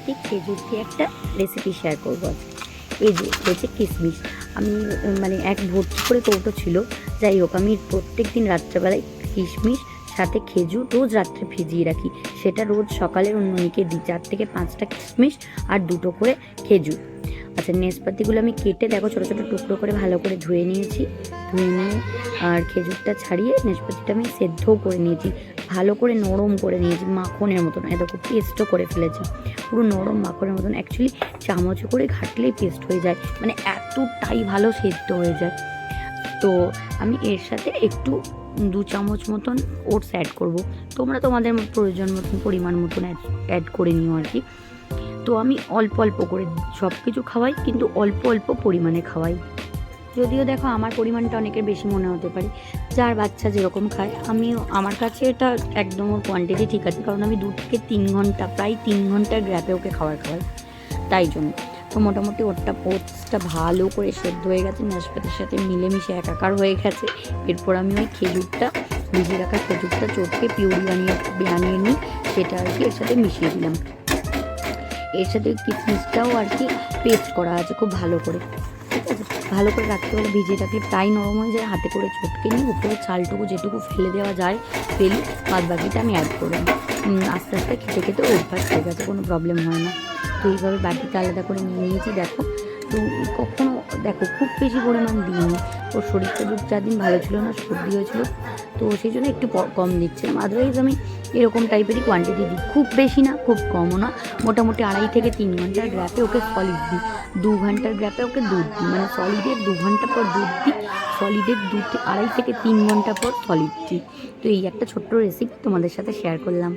নাশপাতি খেজুর দিয়ে একটা রেসিপি শেয়ার করবো আজকে। এই যে হয়েছে কিশমিশ, আমি মানে এক ভর্তি করে কৌটো ছিল। যাই হোক, আমি প্রত্যেক দিন রাত্রেবেলায় কিশমিশ সাথে খেজুর রোজ রাত্রে ভিজিয়ে রাখি, সেটা রোজ সকালে অন্যকে দিই। 4 থেকে 5টা কিশমিশ আর 2টো করে খেজুর। আচ্ছা, নাশপাতিগুলো আমি কেটে দেখো ছোটো ছোটো টুকরো করে ভালো করে ধুয়ে নিয়েছি। ধুয়ে নিয়ে আর খেজুরটা ছাড়িয়ে নাশপাতিটা আমি সেদ্ধও করে নিয়েছি, ভালো করে নরম করে নিয়েছি, মাখনের মতন। এত পেস্টও করে ফেলেছি, পুরো নরম মাখনের মতন। অ্যাকচুয়ালি চামচে করে ঘাটলেই পেস্ট হয়ে যায়, মানে এতটাই ভালো সেদ্ধ হয়ে যায়। তো আমি এর সাথে একটু 2 চামচ মতন ওটস অ্যাড করব। তোমরা তোমাদের প্রয়োজন মতন পরিমাণ মতন অ্যাড করে নিও আর কি। তো আমি অল্প অল্প করে সব কিছু খাওয়াই, কিন্তু অল্প অল্প পরিমাণে খাওয়াই। যদিও দেখো আমার পরিমাণটা অনেকের বেশি মনে হতে পারে, যার বাচ্চা যেরকম খায়। আমার কাছে এটা একদম ওর কোয়ান্টিটি ঠিক আছে, কারণ আমি 2 থেকে 3 ঘন্টা, প্রায় 3 ঘন্টার গ্যাপে ওকে খাওয়াই, তাই জন্য। তো মোটামুটি ওটসটা ভালো করে সেদ্ধ হয়ে গেছে, নাশপাতির সাথে মিলেমিশে একাকার হয়ে গেছে। এরপর আমি ওই খেজুরটা, ভিজিয়ে রাখা খেজুরটা চটকে পিউরি বানিয়ে নিই, সেটা আর কি এর সাথে মিশিয়ে দিলাম। এর সাথে কিশমিশটাও আর কি পেস্ট করা আছে খুব ভালো করে, ঠিক আছে। ভালো করে রাত্রেবেলা ভিজিয়ে রাখলে প্রায় নরম হয়ে যায়। হাতে করে চটকে নিই, উপরে চালটুকু যেটুকু ফেলে দেওয়া যায় ফেলি, বাদ বাকিটা আমি অ্যাড করলাম। আস্তে আস্তে খেতে খেতে অভ্যাস হয়ে গেছে, কোনো প্রবলেম হয় না। তো এইভাবে বাটিতে আলাদা করে নিয়ে নিয়েছি দেখো। তো কখনো দেখো খুব বেশি পরিমাণ দিইনি, ওর শরীরটা 2-4 দিন ভালো ছিল না, সর্দি হয়েছিল, তো সেই জন্য একটু কম দিচ্ছিলাম। আদারওয়াইজ আমি এরকম টাইপেরই কোয়ান্টিটি দিই, খুব বেশি না খুব কমও না। মোটামুটি 2.5 থেকে 3 ঘন্টার গ্যাপে ওকে সলিড দিই, 2 ঘন্টার গ্যাপে ওকে দুধ দিই, মানে সলিডের 2 ঘন্টা পর দুধ দিই, সলিডের 2.5 থেকে 3 ঘন্টা পর সলিড দিই। তো এই একটা ছোট্ট রেসিপি তোমাদের সাথে শেয়ার করলাম।